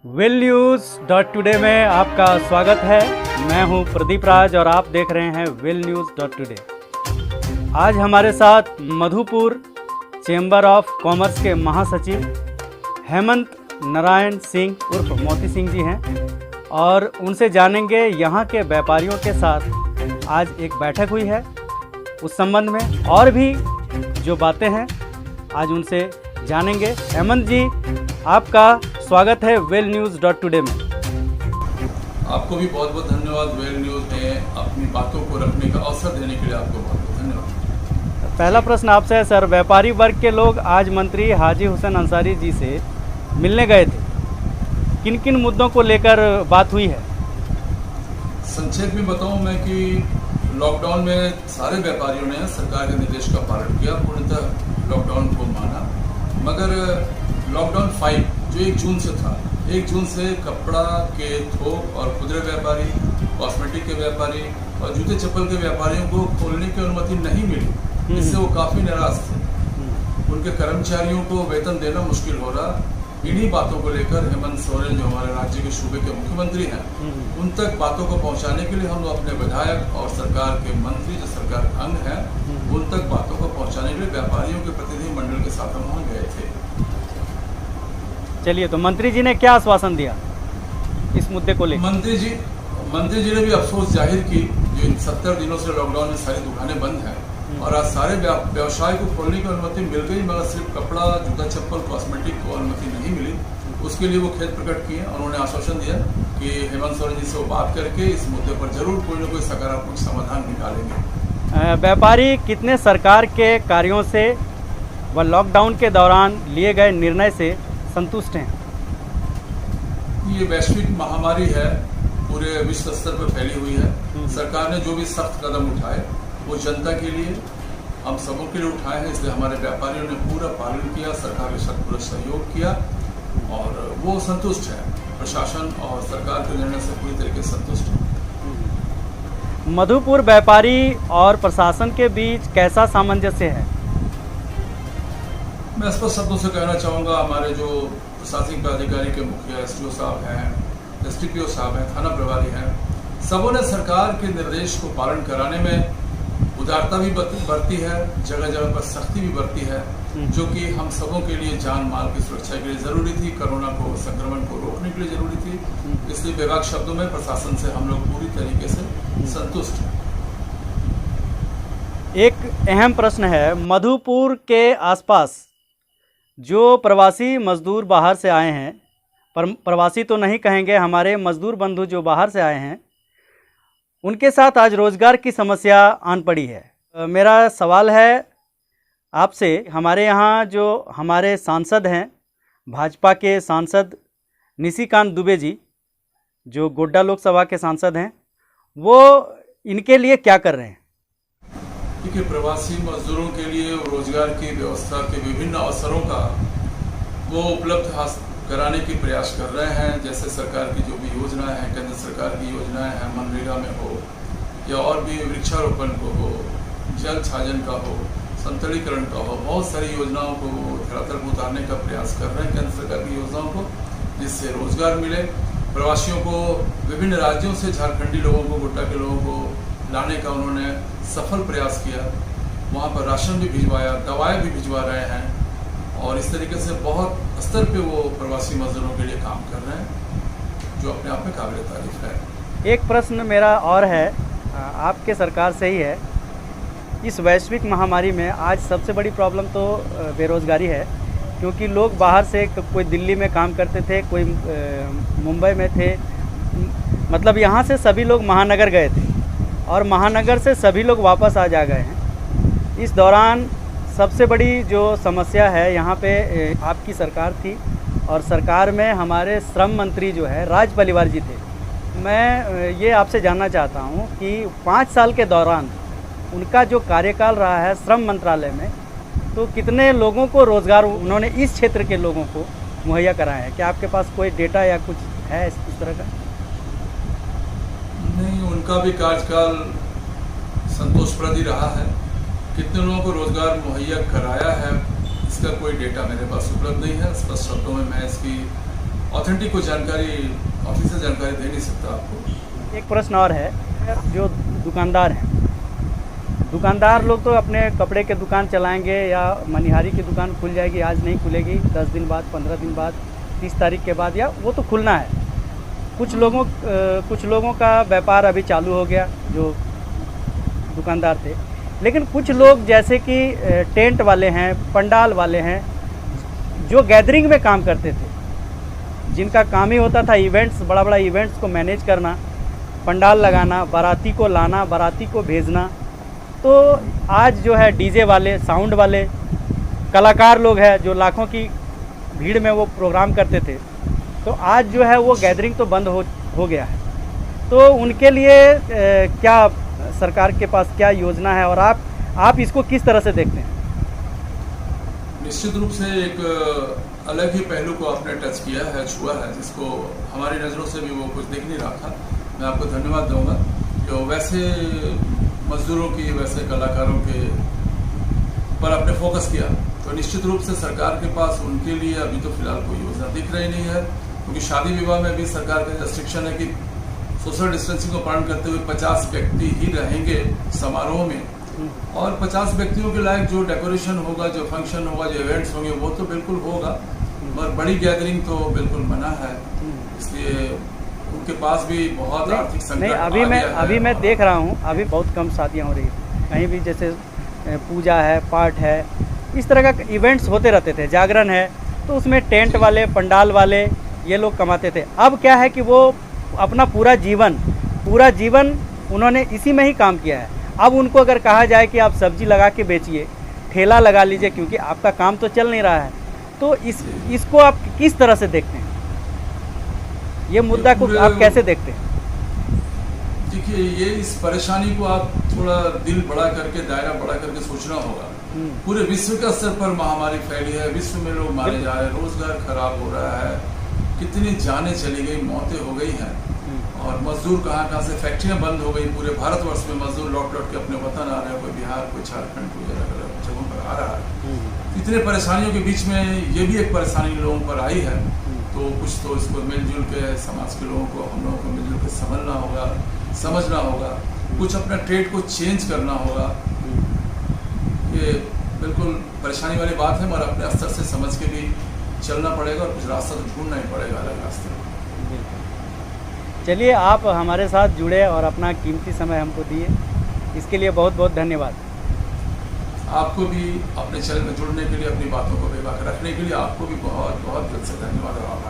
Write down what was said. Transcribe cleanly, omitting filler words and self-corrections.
Will news dot today में आपका स्वागत है। मैं हूं प्रदीप राज और आप देख रहे हैं विल न्यूज़ डॉट टुडे। आज हमारे साथ मधुपुर चेंबर ऑफ कॉमर्स के महासचिव हेमंत नारायण सिंह उर्फ मोती सिंह जी हैं और उनसे जानेंगे यहाँ के व्यापारियों के साथ आज एक बैठक हुई है, उस संबंध में और भी जो बातें हैं आज उनसे जानेंगे। हेमंत जी, आपका स्वागत है वेल न्यूज़ डॉट टुडे में। आपको भी बहुत बहुत धन्यवाद। वेल न्यूज़ में अपनी बातों को रखने का अवसर देने के लिए आपको बहुत बहुत धन्यवाद। पहला प्रश्न आपसे है सर, व्यापारी वर्ग के लोग आज मंत्री हाजी हुसैन अंसारी जी से मिलने गए थे, किन किन मुद्दों को लेकर बात हुई है? संक्षेप में बताऊं मैं कि लॉकडाउन में सारे व्यापारियों ने सरकार के निर्देश का पालन किया, पूर्णतः लॉकडाउन को माना, मगर लॉकडाउन 5 जो 1 जून से था, 1 जून से कपड़ा के थोक और खुदरे व्यापारी, कॉस्मेटिक के व्यापारी और जूते चप्पल के व्यापारियों को खोलने की अनुमति नहीं मिली। इससे वो काफ़ी निराश थे। उनके कर्मचारियों को वेतन देना मुश्किल हो रहा। इन्हीं बातों को लेकर हेमंत सोरेन जो हमारे राज्य के सूबे के मुख्यमंत्री हैं, उन तक बातों को पहुंचाने के लिए हम लोग अपने विधायक और सरकार के मंत्री जो सरकार के अंग हैं, उन तक बातों को पहुंचाने के लिए व्यापारियों के प्रतिनिधि मंडल के साथ हम वहाँ गए थे। चलिए, तो मंत्री जी ने क्या आश्वासन दिया इस मुद्दे को लेकर? मंत्री जी ने भी अफसोस जाहिर की जो इन 70 दिनों से लॉकडाउन में सारी दुकानें बंद हैं और आज सारे व्यवसाय को खोलने की अनुमति मिल गई, मगर सिर्फ कपड़ा, जूता चप्पल, कॉस्मेटिक को अनुमति नहीं मिली। उसके लिए वो खेद प्रकट किए और उन्होंने आश्वासन दिया कि हेमंत सोरेन जी से वो बात करके इस मुद्दे पर जरूर कोई न कोई सकारात्मक समाधान निकालेंगे। व्यापारी कितने सरकार के कार्यों से व लॉकडाउन के दौरान लिए गए निर्णय से संतुष्ट हैं? ये वैश्विक महामारी है, पूरे विश्व स्तर पर फैली हुई है। सरकार ने जो भी सख्त कदम उठाए वो जनता के लिए, हम सबों के लिए उठाए हैं, इसलिए हमारे व्यापारियों ने पूरा पालन किया, सरकार के साथ पूरा सहयोग किया और वो संतुष्ट है। प्रशासन और सरकार के निर्णय से पूरी तरीके से संतुष्ट है। मधुपुर व्यापारी और प्रशासन के बीच कैसा सामंजस्य है? मैं स्पष्ट शब्दों से कहना चाहूँगा, हमारे जो प्रशासनिक पदाधिकारी के मुखिया SDO साहब हैं, SDPO साहब हैं, थाना प्रभारी हैं, सबों ने सरकार के निर्देश को पालन कराने में उदारता भी बरती है, जगह जगह पर सख्ती भी बरती है, जो कि हम सबों के लिए जान माल की सुरक्षा के लिए जरूरी थी, कोरोना को, संक्रमण को रोकने के लिए जरूरी थी। इसलिए बेबाक शब्दों में प्रशासन से हम लोग पूरी तरीके से संतुष्ट हैं। एक अहम प्रश्न है, मधुपुर के आसपास जो प्रवासी मजदूर बाहर से आए हैं, प्रवासी तो नहीं कहेंगे, हमारे मजदूर बंधु जो बाहर से आए हैं, उनके साथ आज रोज़गार की समस्या आन पड़ी है। मेरा सवाल है आपसे, हमारे यहाँ जो हमारे सांसद हैं, भाजपा के सांसद निशिकांत दुबे जी, जो गोड्डा लोकसभा के सांसद हैं, वो इनके लिए क्या कर रहे हैं? देखिए, प्रवासी मजदूरों के लिए रोजगार की व्यवस्था के विभिन्न अवसरों का वो उपलब्ध कराने की प्रयास कर रहे हैं। जैसे सरकार की जो भी योजनाएं हैं, केंद्र सरकार की योजनाएं हैं, मनरेगा में हो या और भी वृक्षारोपण को हो, जल छाजन का हो, संतरीकरण का हो, बहुत सारी योजनाओं को धरातल पर उतारने का प्रयास कर रहे हैं, केंद्र सरकार की योजनाओं को, जिससे रोजगार मिले। प्रवासियों को विभिन्न राज्यों से, झारखंडी लोगों को, गोड्डा के लोगों को लाने का उन्होंने सफल प्रयास किया। वहाँ पर राशन भी भिजवाया, दवाएं भी भिजवा रहे हैं और इस तरीके से बहुत स्तर पे वो प्रवासी मजदूरों के लिए काम कर रहे हैं, जो अपने आप में काबिल तारीफ है। एक प्रश्न मेरा और है, आपके सरकार से ही है। इस वैश्विक महामारी में आज सबसे बड़ी प्रॉब्लम तो बेरोज़गारी है, क्योंकि लोग बाहर से, कोई दिल्ली में काम करते थे, कोई मुंबई में थे, मतलब यहाँ से सभी लोग महानगर गए थे और महानगर से सभी लोग वापस आ जा गए हैं। इस दौरान सबसे बड़ी जो समस्या है, यहाँ पे आपकी सरकार थी और सरकार में हमारे श्रम मंत्री जो है राज पलिवार जी थे। मैं ये आपसे जानना चाहता हूँ कि 5 साल के दौरान उनका जो कार्यकाल रहा है श्रम मंत्रालय में, तो कितने लोगों को रोज़गार उन्होंने इस क्षेत्र के लोगों को मुहैया कराया है? क्या आपके पास कोई डेटा या कुछ है इस तरह का? नहीं, उनका भी कार्यकाल संतोषप्रद ही रहा है। कितने लोगों को रोजगार मुहैया कराया है, इसका कोई डेटा मेरे पास उपलब्ध नहीं है। स्पष्ट शब्दों में मैं इसकी ऑथेंटिक कोई जानकारी ऑफिशियल जानकारी दे नहीं सकता आपको। एक प्रश्न और है, जो दुकानदार हैं, दुकानदार लोग तो अपने कपड़े के दुकान चलाएंगे या मनिहारी की दुकान खुल जाएगी, आज नहीं खुलेगी, 10 दिन बाद, 15 दिन बाद, 30 तारीख के बाद, या वो तो खुलना है। कुछ लोगों का व्यापार अभी चालू हो गया जो दुकानदार थे, लेकिन कुछ लोग जैसे कि टेंट वाले हैं, पंडाल वाले हैं, जो गैदरिंग में काम करते थे, जिनका काम ही होता था इवेंट्स, बड़ा बड़ा इवेंट्स को मैनेज करना, पंडाल लगाना, बाराती को लाना, बाराती को भेजना, तो आज जो है डीजे वाले, साउंड वाले, कलाकार लोग हैं जो लाखों की भीड़ में वो प्रोग्राम करते थे, तो आज जो है वो गैदरिंग तो बंद हो गया है। तो उनके लिए क्या सरकार के पास क्या योजना है और आप इसको किस तरह से देखते हैं? निश्चित रूप से एक अलग ही पहलू को आपने टच किया है, छुआ है, जिसको हमारी नज़रों से भी वो कुछ दिख नहीं रहा था। मैं आपको धन्यवाद दूंगा जो वैसे मजदूरों की, वैसे कलाकारों के पर आपने फोकस किया। तो निश्चित रूप से सरकार के पास उनके लिए अभी तो फिलहाल कोई योजना दिख रही नहीं है, क्योंकि शादी विवाह में भी सरकार का रेस्ट्रिक्शन है कि सोशल डिस्टेंसिंग को पालन करते हुए 50 व्यक्ति ही रहेंगे समारोह में, और 50 व्यक्तियों के लायक जो डेकोरेशन होगा, जो फंक्शन होगा, जो इवेंट्स होंगे, वो तो बिल्कुल होगा, मगर बड़ी गैदरिंग तो बिल्कुल मना है। इसलिए उनके पास भी बहुत आर्थिक संकट नहीं, अभी मैं देख रहा हूँ, अभी बहुत कम शादियाँ हो रही हैं, कहीं भी जैसे पूजा है, पाठ है, इस तरह का इवेंट्स होते रहते थे, जागरण है, तो उसमें टेंट वाले, पंडाल वाले ये लोग कमाते थे। अब क्या है कि वो अपना पूरा जीवन उन्होंने इसी में ही काम किया है। अब उनको अगर कहा जाए कि आप सब्जी लगा के बेचिए, ठेला लगा लीजिए, क्योंकि आपका काम तो चल नहीं रहा है, तो इसको आप किस तरह से देखते हैं? ये मुद्दा को आप कैसे देखते हैं? देखिए, ये इस परेशानी को आप थोड़ा दिल बड़ा करके, दायरा बड़ा करके सोचना होगा। पूरे विश्व के स्तर पर महामारी फैली है, विश्व में लोग मारे जा रहे हैं, रोजगार खराब हो रहा है, कितनी जानें चली गई, मौतें हो गई हैं, और मजदूर कहाँ से, फैक्ट्रियां बंद हो गई, पूरे भारतवर्ष में मजदूर लौट के अपने वतन आ रहे हैं, कोई बिहार, कोई झारखंड, कोई अलग अलग जगहों पर आ रहा है। इतने परेशानियों के बीच में ये भी एक परेशानी लोगों पर आई है, तो कुछ तो इसको मिलजुल के समाज के लोगों को, हम लोगों को मिलजुल के समझना होगा, समझना होगा, कुछ अपना ट्रेड को चेंज करना होगा। ये बिल्कुल परेशानी वाली बात है, मगर अपने स्तर से समझ के भी चलना पड़ेगा और कुछ रास्ता तो ढूंढना ही पड़ेगा, अलग रास्ते। चलिए, आप हमारे साथ जुड़े और अपना कीमती समय हमको दिए, इसके लिए बहुत बहुत धन्यवाद। आपको भी अपने चैनल में जुड़ने के लिए, अपनी बातों को बेबाक रखने के लिए आपको भी बहुत बहुत दिल से धन्यवाद और आभार।